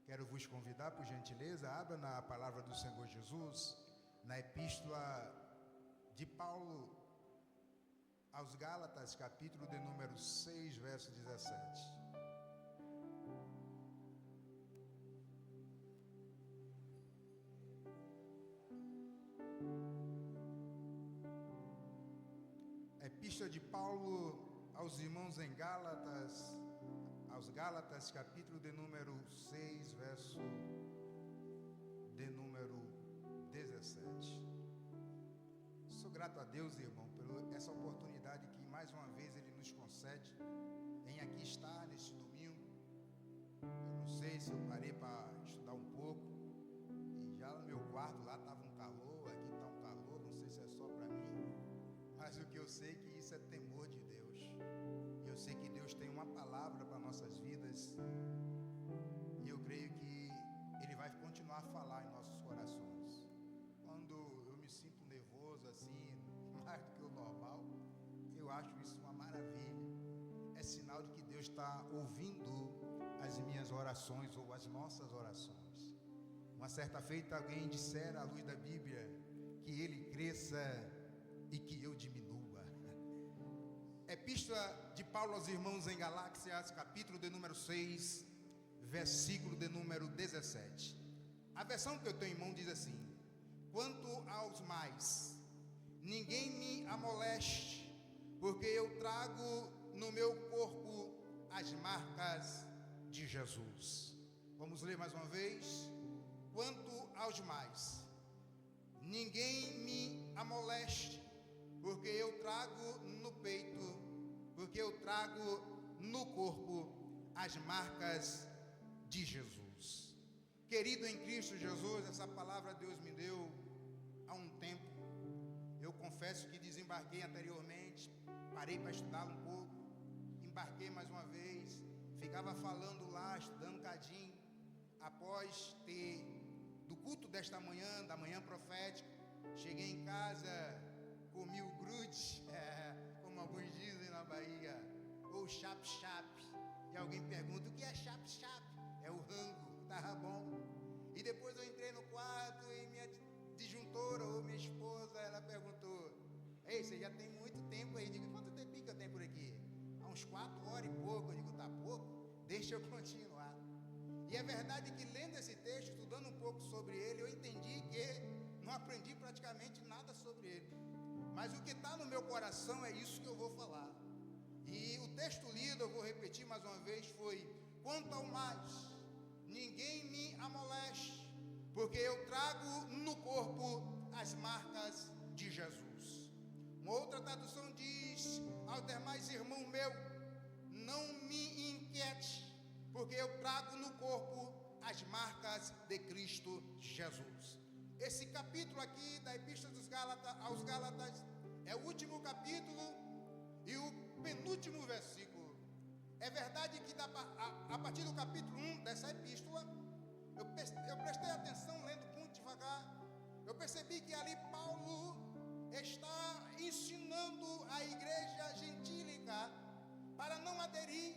Quero vos convidar, por gentileza, abra na palavra do Senhor Jesus, na epístola de Paulo aos Gálatas, capítulo de número 6, verso 17. Epístola de Paulo aos irmãos em Gálatas, aos Gálatas, capítulo de número 6, verso de número 17. Sou grato a Deus, irmão, por essa oportunidade que mais uma vez Ele nos concede em aqui estar neste domingo. Eu não sei se eu parei para estudar um pouco, e já no meu quarto lá estava um calor, aqui está um calor, não sei se é só para mim, mas o que eu sei é que isso é temor de Deus. E eu sei que Deus tem uma palavra para nossas vidas, e eu creio que Ele vai continuar a falar em nossos corações. Quando eu me sinto nervoso assim, mais do que o normal, eu acho isso uma maravilha. É sinal de que Deus está ouvindo as minhas orações ou as nossas orações. Uma certa feita alguém dissera à luz da Bíblia que Ele cresça e que eu diminua. Epístola de Paulo aos irmãos em Galáxias, capítulo de número 6, versículo de número 17. A versão que eu tenho em mão diz assim: quanto aos mais, ninguém me amoleste, porque eu trago no meu corpo as marcas de Jesus. Vamos ler mais uma vez. Quanto aos mais, ninguém me amoleste, porque eu trago no peito, porque eu trago no corpo as marcas de Jesus. Querido em Cristo Jesus, essa palavra Deus me deu há um tempo. Eu confesso que desembarquei anteriormente, parei para estudar um pouco, embarquei mais uma vez, ficava falando lá, estudando um cadinho. Após ter do culto desta manhã, da manhã profética, cheguei em casa, comi o grude, como alguns dizem na Bahia, ou chap-chap. E alguém pergunta: o que é chap-chap? É o rango, estava bom. E depois eu entrei no quarto e minha disjuntora, ou minha esposa, ela perguntou: ei, você já tem muito tempo aí? Eu digo: quanto tempo que eu tenho por aqui? Há uns 4 horas e pouco. Eu digo: tá pouco? Deixa eu continuar. E é verdade que lendo esse texto, estudando um pouco sobre ele, eu entendi que não aprendi praticamente nada sobre ele. Mas o que está no meu coração é isso que eu vou falar. E o texto lido, eu vou repetir mais uma vez, foi: quanto ao mais, ninguém me amoleste, porque eu trago no corpo as marcas de Jesus. Uma outra tradução diz: ao demais irmão meu, não me inquiete, porque eu trago no corpo as marcas de Cristo Jesus. Esse capítulo aqui da Epístola aos Gálatas é o último capítulo e o penúltimo versículo. É verdade que a partir do capítulo 1 dessa epístola, eu prestei atenção lendo muito devagar. Eu percebi que ali Paulo está ensinando a igreja gentílica para não aderir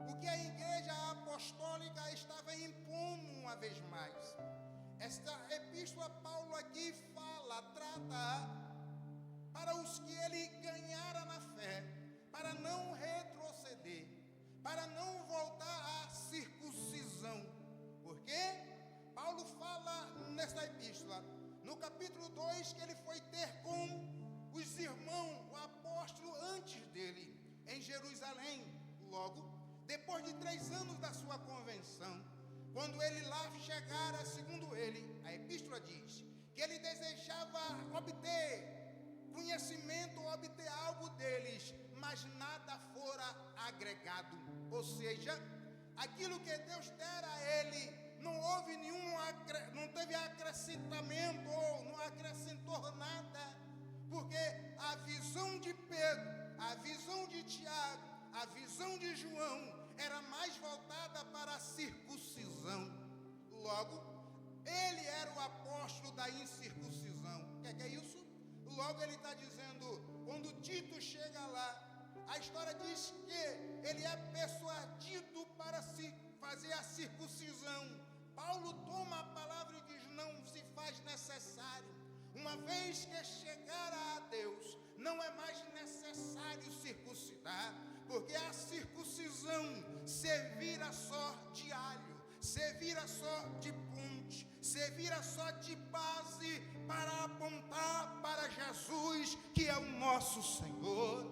o que a igreja apostólica estava impondo uma vez mais. Esta epístola Paulo aqui trata para os que ele ganhara na fé, para não retroceder, para não voltar à circuncisão. Porque Paulo fala nesta epístola, no capítulo 2, que ele foi ter com os irmãos, o apóstolo antes dele, em Jerusalém. Logo, depois de 3 anos da sua convenção, quando ele lá chegara, segundo ele, a epístola diz que ele desejava obter conhecimento, obter algo deles, mas nada fora agregado. Ou seja, aquilo que Deus dera a ele, não houve não teve acrescentamento, ou não acrescentou nada, porque a visão de Pedro, a visão de Tiago, a visão de João era mais voltada para a circuncisão. Logo, ele era o apóstolo da incircuncisão. O que é isso? Logo ele está dizendo, quando Tito chega lá, a história diz que ele é persuadido para se fazer a circuncisão Paulo toma a palavra e diz: não se faz necessário, uma vez que chegar a Deus, não é mais necessário circuncidar, porque a circuncisão servira só de alho, servira só de ponte, servira só de base para apontar para Jesus, que é o nosso Senhor.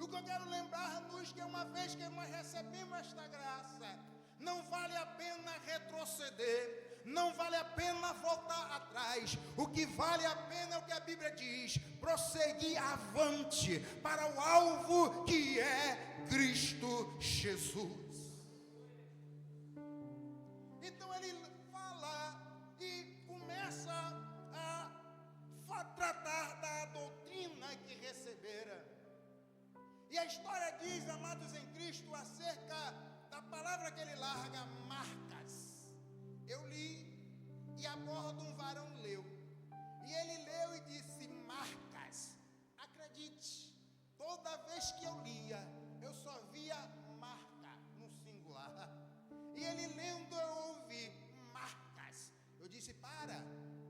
O que eu quero lembrar-nos que uma vez que nós recebemos esta graça, não vale a pena retroceder, não vale a pena voltar atrás. O que vale a pena é o que a Bíblia diz: prosseguir avante para o alvo que é Cristo Jesus. Então ele fala e começa a tratar da doutrina que recebera. E a história diz, amados em Cristo, acerca da palavra que ele larga, marcas. Eu li e a bordo um varão leu. E ele leu e disse: marcas. Acredite, toda vez que eu lia, eu só via marca no singular. E ele lendo, eu ouvi marcas. Eu disse: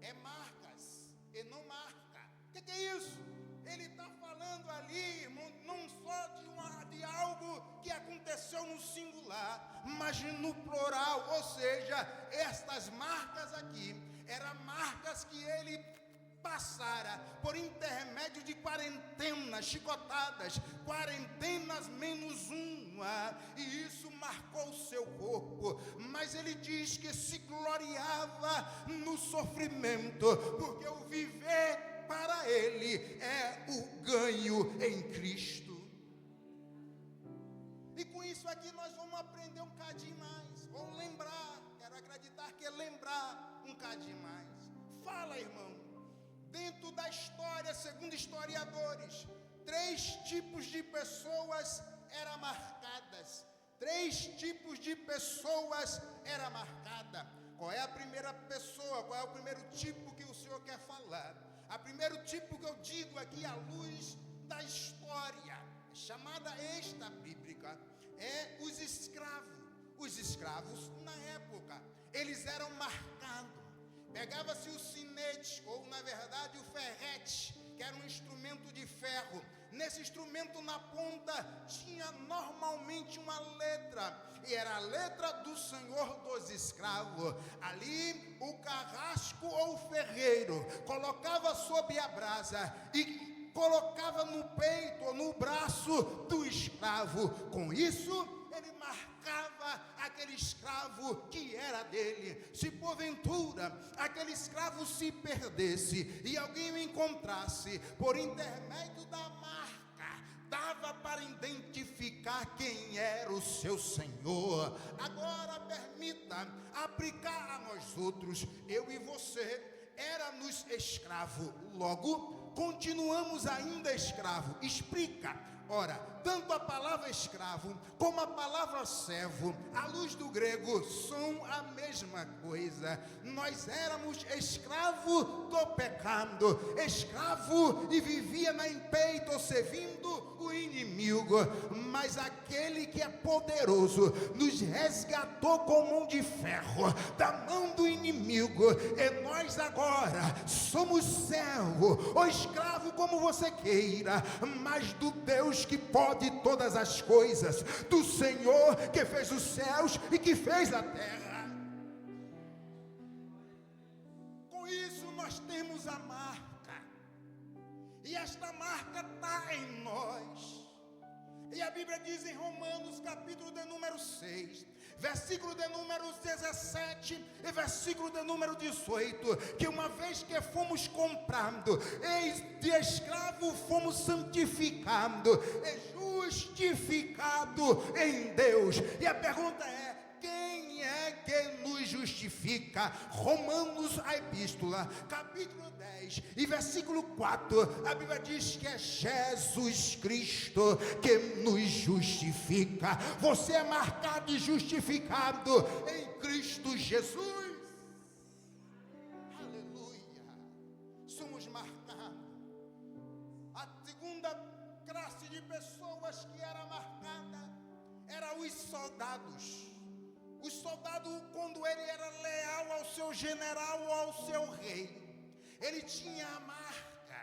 é marcas e não marca. O que é isso? Ele está falando ali, irmão, não só de algo que aconteceu no singular, mas no plural. Ou seja, estas marcas aqui eram marcas que ele passara por intermédio de quarentenas, chicotadas, quarentenas menos uma, e isso marcou o seu corpo. Mas ele diz que se gloriava no sofrimento, porque o viver para ele é o ganho em Cristo. E com isso aqui nós vamos aprender um cadinho mais, ou lembrar, quero acreditar que é lembrar um cadinho mais. Fala, irmão, dentro da história, segundo historiadores, 3 tipos de pessoas eram marcadas. 3 tipos de pessoas eram marcadas. Qual é a primeira pessoa, qual é o primeiro tipo que o Senhor quer falar? O primeiro tipo que eu digo aqui, à luz da história, chamada esta bíblica, é os escravos. Os escravos, na época, eles eram marcados. Pegava-se o sinete, ou na verdade o ferrete, que era um instrumento de ferro. Nesse instrumento, na ponta, tinha normalmente uma letra, e era a letra do senhor dos escravos. Ali, o carrasco ou o ferreiro colocava sobre a brasa e colocava no peito ou no braço do escravo. Com isso, ele marcava aquele escravo que era dele. Se porventura aquele escravo se perdesse e alguém o encontrasse, por intermédio da marca, dava para identificar quem era o seu senhor. Agora permita aplicar a nós outros. Eu e você éramos escravo, logo continuamos ainda escravo. Explica. Ora, tanto a palavra escravo como a palavra servo, à luz do grego, são a mesma coisa. Nós éramos escravo do pecado, escravo e vivia na empeito, servindo o inimigo. Mas aquele que é poderoso nos resgatou com mão de ferro da mão do inimigo, e nós agora somos servo ou escravo, como você queira, mas do Deus que pode todas as coisas, do Senhor que fez os céus e que fez a terra. Com isso nós temos a marca, e esta marca está em nós. E a Bíblia diz em Romanos capítulo de número 6, versículo de número 17 e versículo de número 18, que uma vez que fomos comprados, eis de escravo fomos santificados e justificados em Deus. E a pergunta é: quem é que nos justifica? Romanos, a epístola, capítulo 10 e versículo 4, a Bíblia diz que é Jesus Cristo que nos justifica. Você é marcado e justificado em Cristo Jesus. Aleluia. Somos marcados. A segunda classe de pessoas que era marcada era os soldados. Os soldados, quando ele era leal ao seu general ou ao seu rei, ele tinha a marca.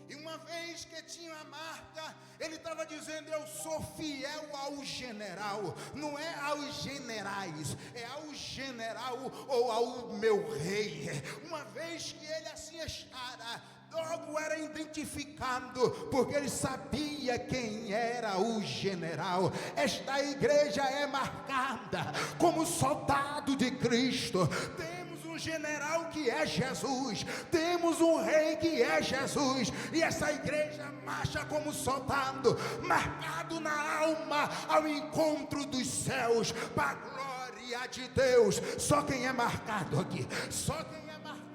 E uma vez que tinha a marca, ele estava dizendo: eu sou fiel ao general. Não é aos generais, é ao general ou ao meu rei. Uma vez que ele assim estava, logo era identificado, porque ele sabia quem era o general. Esta igreja é marcada como soldado de Cristo. Temos um general que é Jesus, temos um rei que é Jesus, e essa igreja marcha como soldado, marcado na alma ao encontro dos céus, para a glória de Deus. Só quem é marcado aqui, só quem é marcado.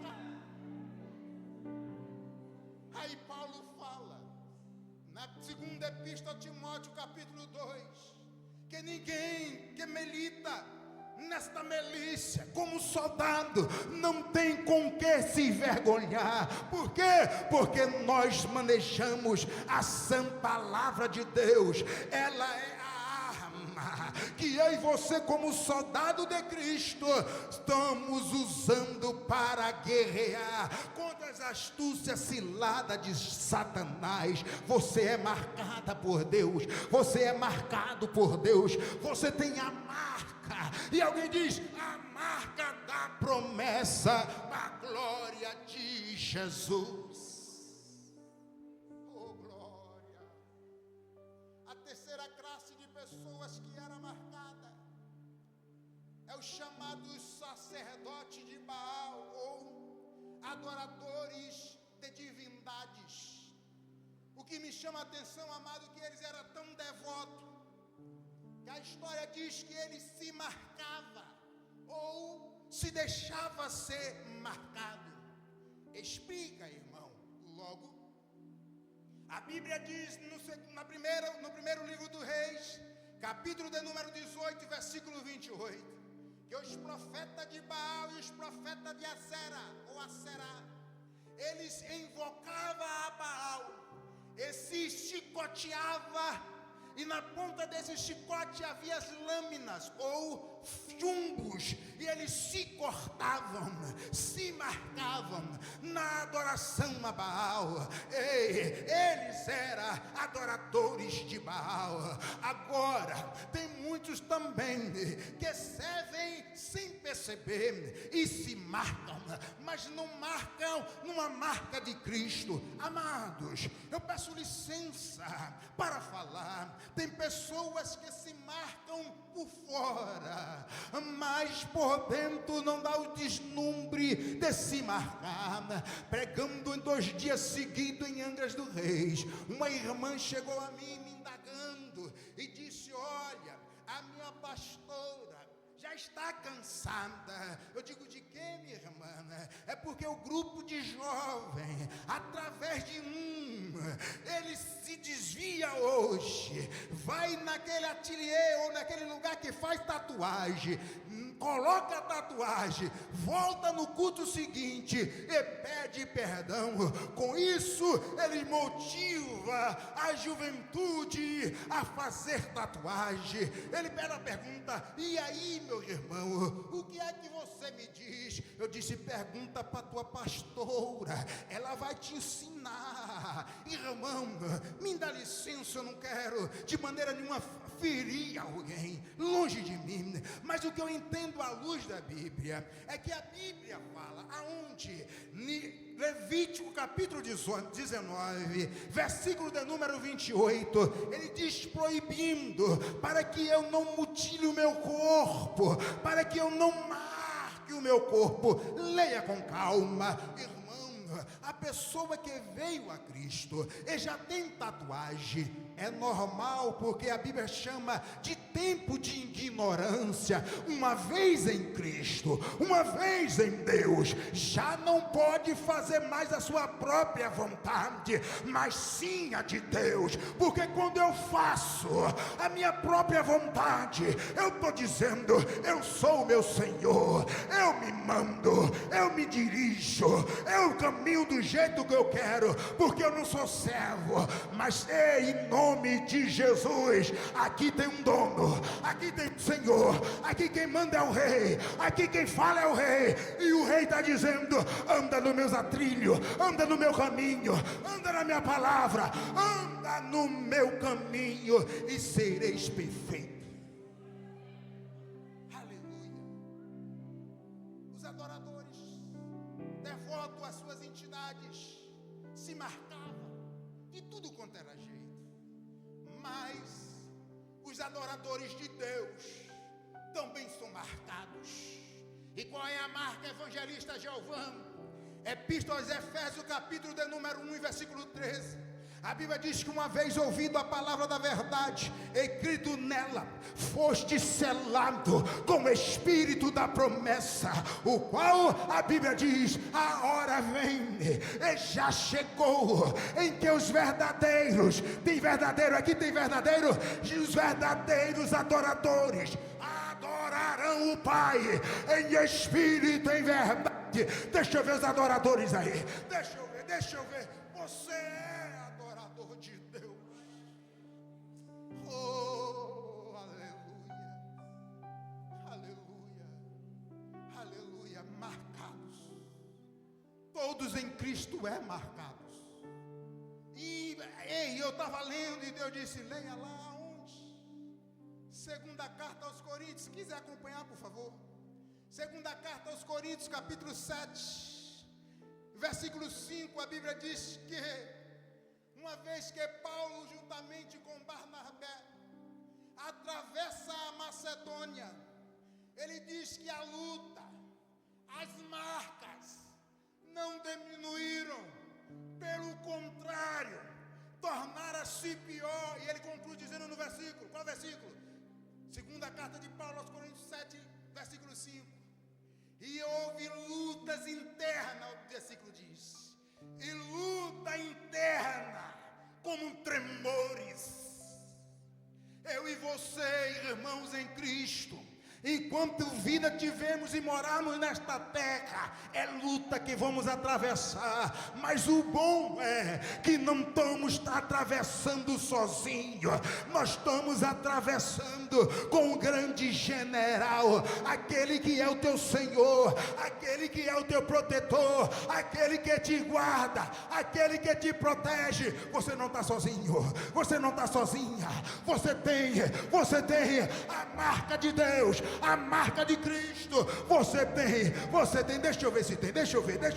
Aí Paulo fala na segunda epístola a Timóteo, capítulo 2, que ninguém que milita nesta milícia como soldado não tem com que se envergonhar. Por quê? Porque nós manejamos a sã palavra de Deus. Ela é a arma que eu e você, como soldado de Cristo, estamos usando para guerrear contra as astúcias ciladas de Satanás. Você é marcada por Deus, você é marcado por Deus, você tem a marca. E alguém diz: a marca da promessa, a glória de Jesus. Oh glória! A terceira classe de pessoas que era marcada é os chamados sacerdotes de Baal, ou adoradores de divindades. O que me chama a atenção, amado, que eles eram tão devotos que a história diz que ele se marcava ou se deixava ser marcado. Explica, irmão. Logo, a Bíblia diz no primeiro livro do Reis, capítulo de número 18, versículo 28, que os profetas de Baal e os profetas de Aserá, eles invocavam a Baal e se chicoteavam. E na ponta desse chicote havia as lâminas ou chumbos, e eles se cortavam, se marcavam na adoração a Baal. Eles eram adoradores de Baal. Agora tem muitos também que servem sem perceber e se marcam, mas não marcam numa marca de Cristo. Amados, eu peço licença para falar. Tem pessoas que se marcam por fora, mas por dentro não dá o deslumbre de se marcar. Pregando em 2 dias seguidos em Angra dos Reis, uma irmã chegou a mim me indagando e disse: olha, a minha pastora já está cansada. Eu digo: de quê, minha irmã? É porque o grupo de jovens, através de ele se desvia hoje, vai naquele ateliê ou naquele lugar que faz tatuagem, coloca a tatuagem, volta no culto seguinte e pede perdão. Com isso ele motiva a juventude a fazer tatuagem. Ele pede a pergunta: e aí, meu irmão, o que é que você me diz? Eu disse: pergunta para tua pastora, ela vai te ensinar. Irmão, me dá licença, eu não quero de maneira nenhuma ferir alguém, longe de mim, mas o que eu entendo à luz da Bíblia é que a Bíblia fala aonde? Levítico capítulo 19, versículo de número 28, ele diz: proibindo, para que eu não mutile o meu corpo, para que eu não marque o meu corpo. Leia com calma, irmão. A pessoa que veio a Cristo e já tem tatuagem, é normal, porque a Bíblia chama de tempo de ignorância. Uma vez em Cristo, uma vez em Deus, já não pode fazer mais a sua própria vontade, mas sim a de Deus. Porque quando eu faço a minha própria vontade, eu estou dizendo: eu sou o meu Senhor, eu me mando, eu me dirijo, eu caminho do jeito que eu quero, porque eu não sou servo, mas em nome de Jesus, aqui tem um dono, dono, aqui tem o Senhor, aqui quem manda é o rei, aqui quem fala é o rei, e o rei está dizendo: anda nos meus trilhos, anda no meu caminho, anda na minha palavra, anda no meu caminho e sereis perfeitos. Aleluia. Os adoradores, devotos às suas entidades, se marcavam de tudo quanto era jeito, mas os adoradores de Deus também são marcados. E qual é a marca, evangelista Giovão? Epístola aos Efésios, capítulo de número 1, versículo 13. A Bíblia diz que uma vez ouvido a palavra da verdade, escrito nela, foste selado com o Espírito da promessa, o qual a Bíblia diz: a hora vem, e já chegou, em que os verdadeiros, tem verdadeiro aqui, tem verdadeiro, os verdadeiros adoradores adorarão o Pai em espírito e em verdade. Deixa eu ver os adoradores aí, deixa eu ver, você é adorador de Deus. Oh, aleluia, aleluia, aleluia, marcados, todos em Cristo é marcados. E eu estava lendo e Deus disse: leia lá onde? Segunda carta aos Coríntios, se quiser acompanhar por favor, segunda carta aos Coríntios, capítulo 7, versículo 5, a Bíblia diz que uma vez que Paulo juntamente com Barnabé atravessa a Macedônia, ele diz que a luta, as marcas não diminuíram, pelo contrário, tornaram-se pior. E ele conclui dizendo no versículo, qual versículo? Segunda carta de Paulo aos Coríntios 7, versículo 5. E houve lutas internas, o versículo diz, e luta interna, como tremores. Eu e você, irmãos em Cristo, enquanto vida tivemos e morarmos nesta terra, é luta que vamos atravessar, mas o bom é que não estamos atravessando sozinhos, nós estamos atravessando com o grande general, aquele que é o teu Senhor, aquele que é o teu protetor, aquele que te guarda, aquele que te protege. Você não está sozinho, você não está sozinha, você tem a marca de Deus, a marca de Cristo. Você tem, deixa eu ver se tem, deixa eu ver, Deus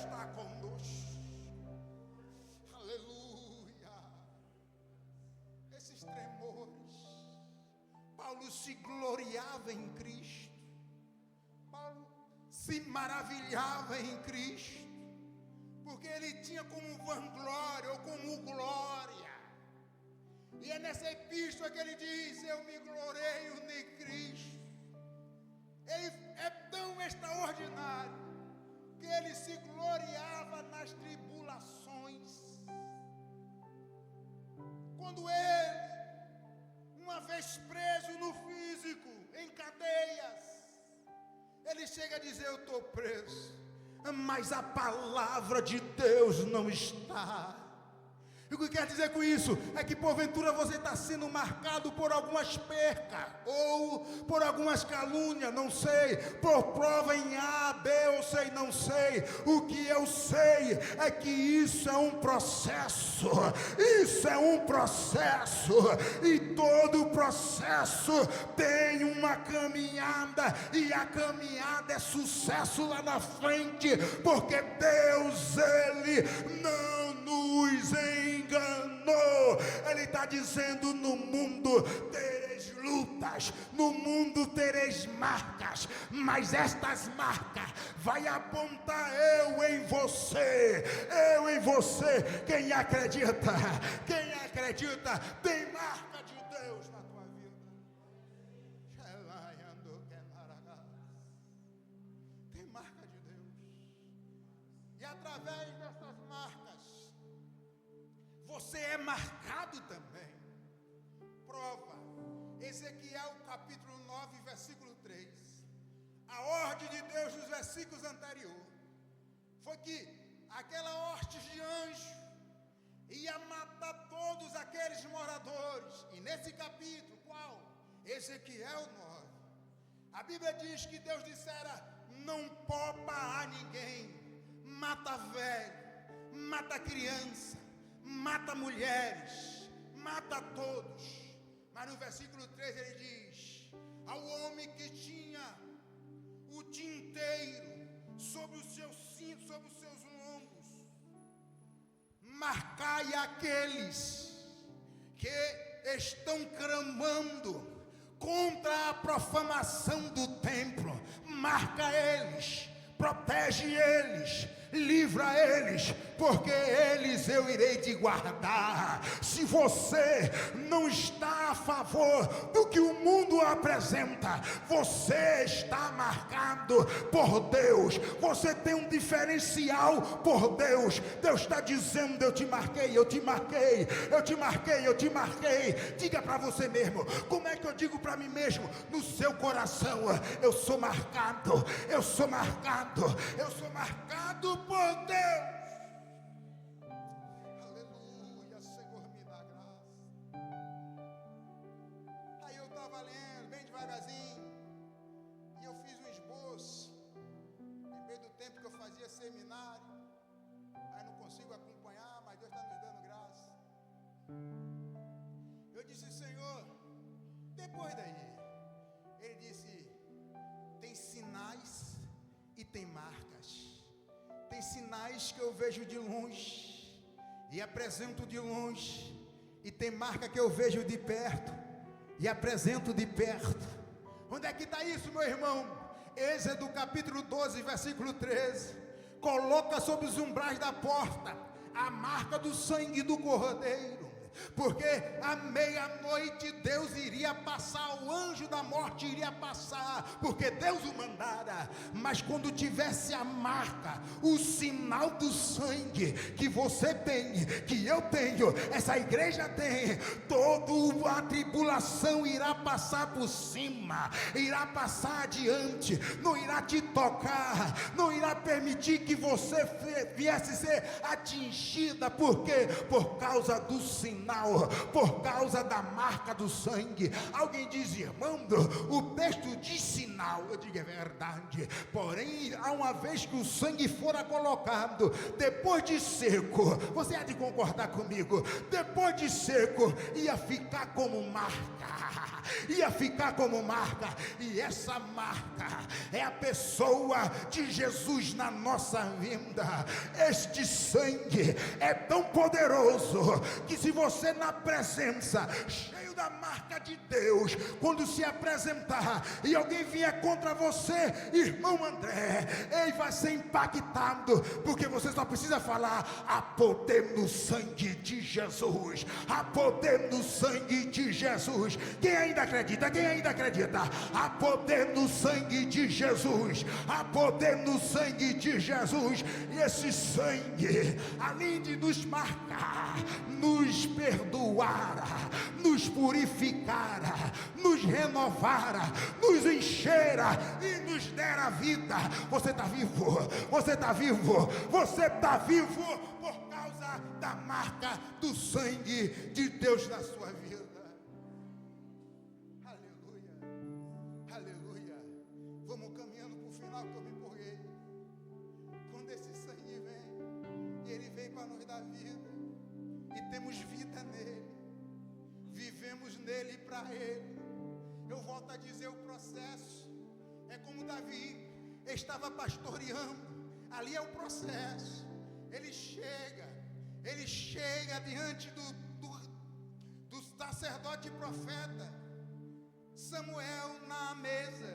está conosco, aleluia. Esses tremores, Paulo se gloriava em Cristo, Paulo se maravilhava em Cristo, porque ele tinha como vanglória ou como glória. E é nessa epístola que ele diz: eu me gloreio em Cristo. Ele é tão extraordinário que ele se gloriava nas tribulações. Quando ele, uma vez preso no físico, em cadeias, ele chega a dizer: eu estou preso, mas a palavra de Deus não está. E o que quer dizer com isso? É que porventura você está sendo marcado por algumas percas, ou por algumas calúnias, não sei, por prova em A, B, ou sei, não sei. O que eu sei é que isso é um processo, e todo processo tem uma caminhada, e a caminhada é sucesso lá na frente, porque Deus, Ele não nos enganou. Ele está dizendo: no mundo tereis lutas, no mundo tereis marcas, mas estas marcas vai apontar eu em você. Quem acredita tem marca de Deus na tua vida. Tem marca de Deus, e através dessas marcas você é marcado também. Prova, Ezequiel capítulo 9, versículo 3. A ordem de Deus nos versículos anteriores foi que aquela hoste de anjo ia matar todos aqueles moradores. E nesse capítulo, qual? Ezequiel 9. A Bíblia diz que Deus dissera: não poupa a ninguém, mata velho, mata criança, mata mulheres, mata todos. Mas no versículo 3 ele diz: ao homem que tinha o tinteiro sobre os seus cintos, sobre os seus lombos, marcai aqueles que estão clamando contra a profanação do templo, marca eles, protege eles, livra eles, porque eles eu irei te guardar. Se você não está a favor do que o mundo apresenta, você está marcado por Deus, você tem um diferencial por Deus. Deus está dizendo: eu te marquei, eu te marquei, eu te marquei, eu te marquei. Diga para você mesmo: como é que eu digo para mim mesmo? No seu coração: eu sou marcado, eu sou marcado, eu sou marcado por Deus. Aleluia, Senhor, me dá graça. Aí eu estava lendo bem devagarzinho e eu fiz um esboço. Lembrei do tempo que eu fazia seminário. Aí não consigo acompanhar, mas Deus está nos dando graça. Eu disse: Senhor, depois daí, ele disse: tem sinais e tem marcas. Tem sinais que eu vejo de longe e apresento de longe, e tem marca que eu vejo de perto e apresento de perto. Onde é que está isso, meu irmão? Êxodo capítulo 12, versículo 13. Coloca sobre os umbrais da porta a marca do sangue do cordeiro, porque à meia-noite Deus iria passar, o anjo da morte iria passar, porque Deus o mandara. Mas quando tivesse a marca, o sinal do sangue que você tem, que eu tenho, essa igreja tem, toda a tribulação irá passar por cima, irá passar adiante, não irá te tocar, não irá permitir que você viesse ser atingida. Por quê? Por causa do sinal, por causa da marca do sangue. Alguém diz: irmão, o texto diz sinal. Eu digo: é verdade, porém há uma vez que o sangue fora colocado, depois de seco, você há de concordar comigo, depois de seco ia ficar como marca, ia ficar como marca. E essa marca é a pessoa de Jesus na nossa vida. Este sangue é tão poderoso que se você na presença, cheio da marca de Deus, quando se apresentar e alguém vier contra você, irmão André, ele vai ser impactado, porque você só precisa falar: há poder no sangue de Jesus, há poder no sangue de Jesus. Quem ainda acredita? Quem ainda acredita? Há poder no sangue de Jesus, há poder no sangue de Jesus. E esse sangue, além de nos marcar, nos perdoar, nos purificar, nos renovar, nos encher e nos der a vida. Você está vivo, você está vivo, você está vivo por causa da marca do sangue de Deus na sua vida. Aleluia, aleluia. Vamos caminhando para o final, que eu me empolguei. Quando esse sangue vem, ele vem para nos dar vida, e temos vida nele, vivemos nele e para ele. Eu volto a dizer: o processo é como Davi estava pastoreando, ali é o processo. Ele chega diante do sacerdote e profeta Samuel na mesa,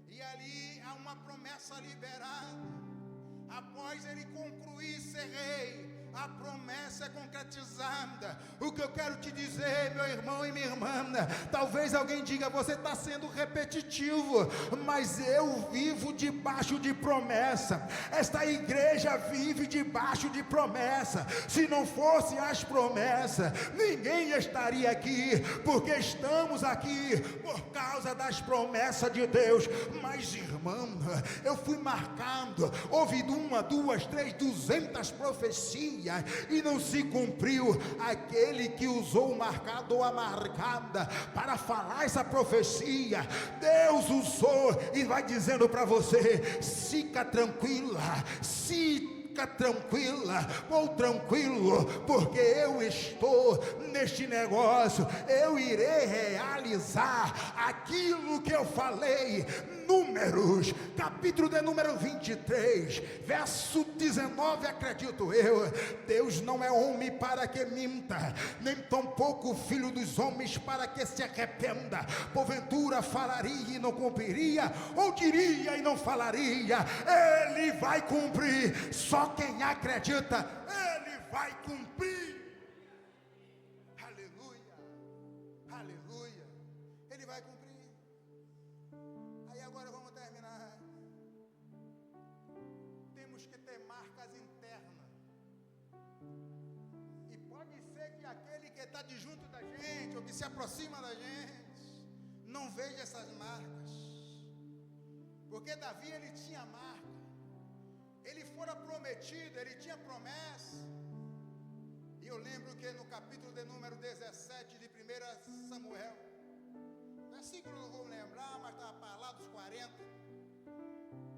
e ali há uma promessa liberada. Após ele concluir ser rei, a promessa é concretizada. O que eu quero te dizer, meu irmão e minha irmã, talvez alguém diga: você está sendo repetitivo, mas eu vivo debaixo de promessa. Esta igreja vive debaixo de promessa. Se não fosse as promessas, ninguém estaria aqui, porque estamos aqui por causa das promessas de Deus. Mas, irmão, eu fui marcando, ouvi 1, 2, 3, 200 profecias, profecia e não se cumpriu. Aquele que usou o marcado ou a marcada para falar essa profecia, Deus usou e vai dizendo para você: fica tranquila, fica tranquila ou tranquilo, porque eu estou neste negócio, eu irei realizar aquilo que eu falei. Números, capítulo de número 23, verso 19, acredito eu: Deus não é homem para que minta, nem tampouco filho dos homens para que se arrependa. Porventura falaria e não cumpriria, ou diria e não falaria? Ele vai cumprir. Só quem acredita, ele vai cumprir. Aleluia, aleluia, ele vai cumprir. Aí agora vamos terminar. Temos que ter marcas internas. E pode ser que aquele que está de junto da gente, ou que se aproxima da gente, não veja essas marcas. Porque Davi, ele tinha marca. Ele fora prometido, ele tinha promessa. E eu lembro que no capítulo de número 17 de 1 Samuel, versículo não vou lembrar, mas estava para lá dos 40,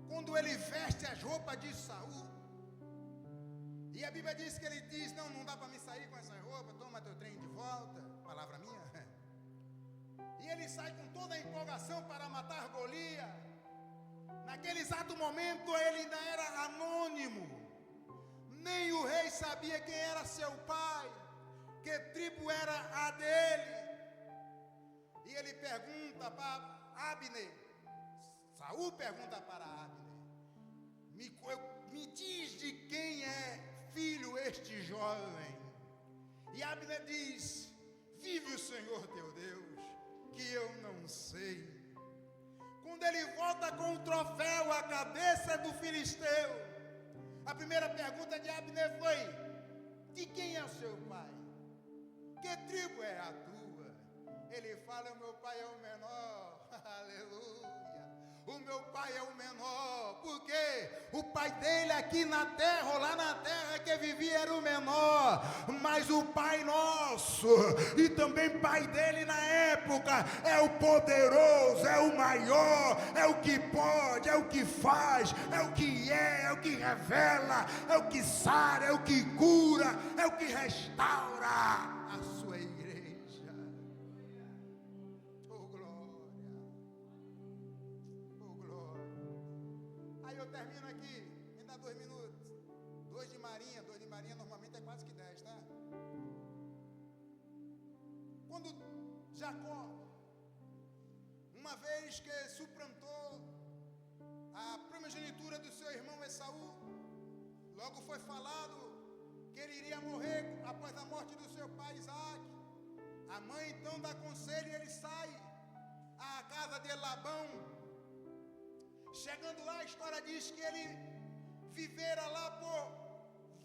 quando ele veste as roupas de Saul, e a Bíblia diz que ele diz: não dá para me sair com essa roupa, toma teu trem de volta, palavra minha. E ele sai com toda a empolgação para matar Golias. Naquele exato momento ele ainda era anônimo, nem o rei sabia quem era seu pai, que tribo era a dele. E ele pergunta para Abner, Saul pergunta para Abner: me diz de quem é filho este jovem. E Abner diz: vive o Senhor teu Deus, que eu não sei. Quando ele volta com o troféu à cabeça do filisteu, a primeira pergunta de Abner foi: de quem é o seu pai? Que tribo é a tua? Ele fala: o meu pai é o menor. Aleluia. O meu pai é o menor, porque o pai dele aqui na terra, ou lá na terra que vivia, era o menor, mas o pai nosso, e também pai dele na época, é o poderoso, é o maior, é o que pode, é o que faz, é o que é o que revela, é o que sara, é o que cura, é o que restaura a sua igreja. Eu termino aqui, me dá 2 minutos. 2 de marinha normalmente é quase que 10, tá? Quando Jacó, uma vez que suplantou a primogenitura do seu irmão Esaú, logo foi falado que ele iria morrer após a morte do seu pai Isaac. A mãe então dá conselho e ele sai à casa de Labão. Chegando lá, a história diz que ele vivera lá por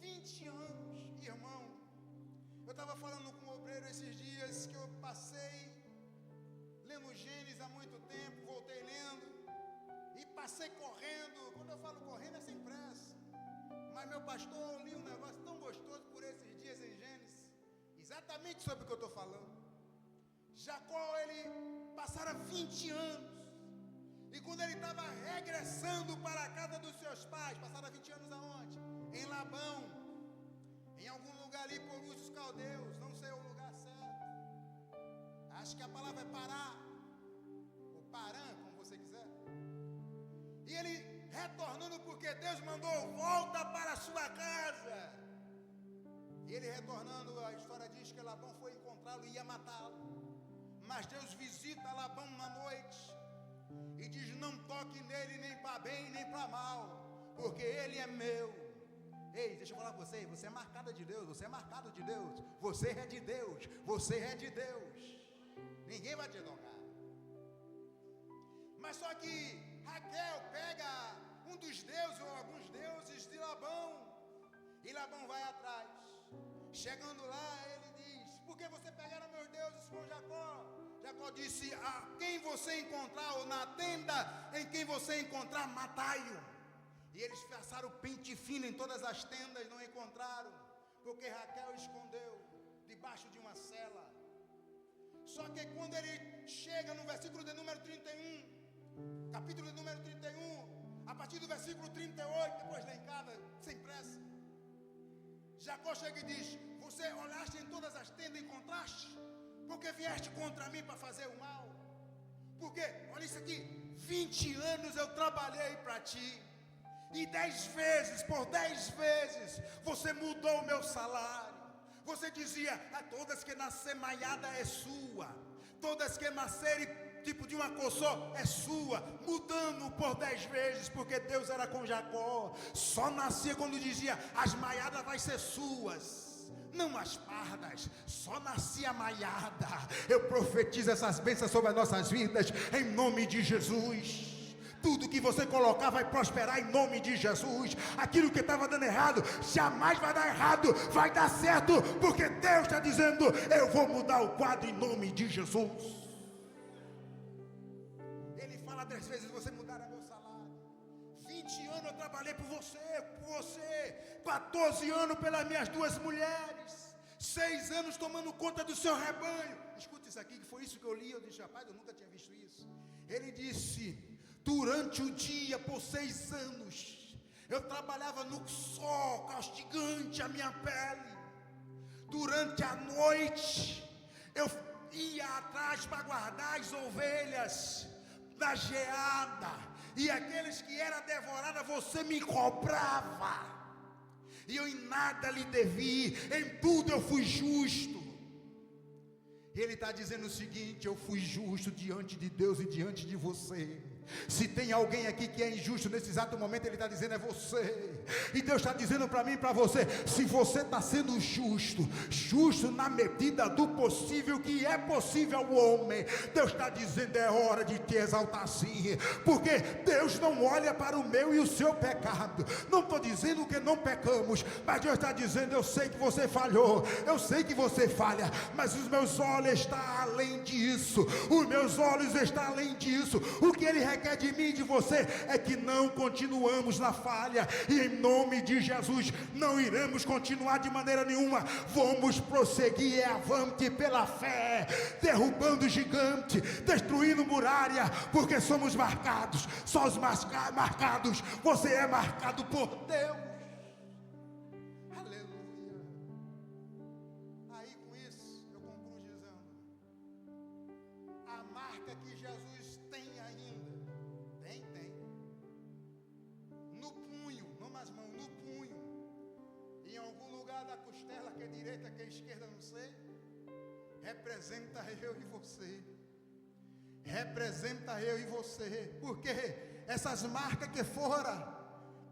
20 anos, irmão. Eu estava falando com o obreiro esses dias que eu passei lendo Gênesis há muito tempo, voltei lendo e passei correndo. Quando eu falo correndo é sem pressa, mas meu pastor, eu li um negócio tão gostoso por esses dias em Gênesis, exatamente sobre o que eu estou falando. Jacó, ele passara 20 anos. E quando ele estava regressando para a casa dos seus pais, passaram 20 anos aonde? Em Labão, em algum lugar ali por Ur dos Caldeus, não sei o lugar certo. Acho que a palavra é Pará, ou Parã, como você quiser. E ele retornando porque Deus mandou: volta para a sua casa. E ele retornando, a história diz que Labão foi encontrá-lo e ia matá-lo. Mas Deus visita Labão na noite e diz: não toque nele nem para bem nem para mal, porque ele é meu. Ei, deixa eu falar com você, você é marcada de Deus, você é marcado de Deus, você é de Deus, você é de Deus, ninguém vai te tocar. Mas só que Raquel pega um dos deuses ou alguns deuses de Labão, e Labão vai atrás. Chegando lá, ele diz: por que você pegaram meus deuses com Jacó? Jacó disse: a quem você encontrar, ou na tenda em quem você encontrar, matai-o. E eles passaram pente fino em todas as tendas, não encontraram, porque Raquel escondeu debaixo de uma cela. Só que quando ele chega no versículo de número 31, capítulo de número 31, a partir do versículo 38, depois lá em casa, sem pressa, Jacó chega e diz: você olhaste em todas as tendas e encontraste? Porque vieste contra mim para fazer o mal? Porque, olha isso aqui, 20 anos eu trabalhei para ti, e 10 vezes, por 10 vezes, você mudou o meu salário. Você dizia: a todas que nascer maiada é sua, todas que nascerem tipo de uma coçó é sua, mudando por 10 vezes, porque Deus era com Jacó. Só nascia quando dizia: as maiadas vai ser suas, não as pardas, só nascia a maiada. Eu profetizo essas bênçãos sobre as nossas vidas, em nome de Jesus. Tudo que você colocar vai prosperar em nome de Jesus. Aquilo que estava dando errado, jamais vai dar errado, vai dar certo, porque Deus está dizendo: eu vou mudar o quadro em nome de Jesus. Ele fala 3 vezes: você mudará meu salário. 20 anos eu trabalhei por você, 14 anos pelas minhas 2 mulheres, 6 anos tomando conta do seu rebanho. Escuta isso aqui, que foi isso que eu li. Eu disse: rapaz, eu nunca tinha visto isso. Ele disse: durante o dia, por 6 anos, eu trabalhava no sol castigante a minha pele. Durante a noite, eu ia atrás para guardar as ovelhas da geada, e aqueles que eram devorados, você me cobrava, e eu em nada lhe devi, em tudo eu fui justo. Ele está dizendo o seguinte: eu fui justo diante de Deus e diante de você. Se tem alguém aqui que é injusto nesse exato momento, ele está dizendo: é você. E Deus está dizendo para mim e para você: se você está sendo justo na medida do possível, que é possível ao homem, Deus está dizendo: é hora de te exaltar sim, porque Deus não olha para o meu e o seu pecado. Não estou dizendo que não pecamos, mas Deus está dizendo: eu sei que você falhou, eu sei que você falha, mas os meus olhos estão além disso, os meus olhos estão além disso. O que Ele requer de mim e de você é que não continuamos na falha, e em nome de Jesus não iremos continuar de maneira nenhuma. Vamos prosseguir avante pela fé, derrubando gigante, destruindo muralha, porque somos marcados, somos marcados. Você é marcado por Deus. Aleluia. Aí com isso eu concluo dizendo: a marca que Jesus tem ainda, tem no punho, não nas mãos, no punho, em algum lugar da costela, que é direita, que é esquerda, não sei, representa eu e você, representa eu e você, porque essas marcas que foram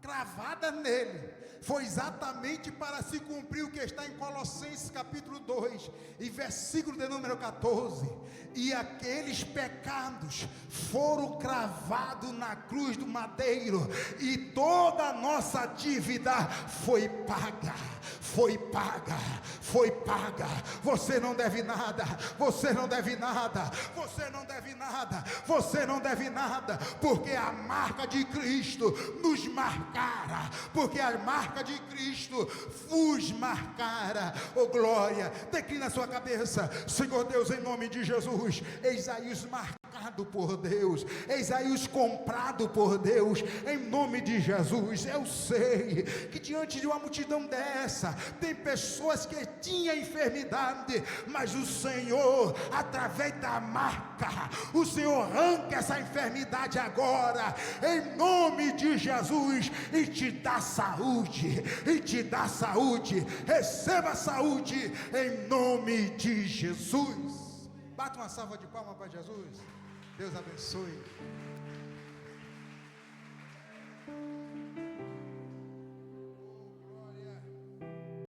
cravada nele, foi exatamente para se cumprir o que está em Colossenses capítulo 2, e versículo de número 14, e aqueles pecados foram cravados na cruz do madeiro, e toda a nossa dívida foi paga, foi paga, foi paga. Você não deve nada, você não deve nada, você não deve nada, você não deve nada, porque a marca de Cristo nos marcara, porque a marca de Cristo vos marcara. Oh glória, declina a sua cabeça. Senhor Deus, em nome de Jesus, eis aí os marcado por Deus, eis aí os comprado por Deus, em nome de Jesus. Eu sei que diante de uma multidão dessa, tem pessoas que tinham enfermidade, mas o Senhor, através da marca, o Senhor arranca essa enfermidade agora, em nome de Jesus, e te dá saúde, e te dá saúde. Receba saúde em nome de Jesus. Bata uma salva de palmas para Jesus. Deus abençoe.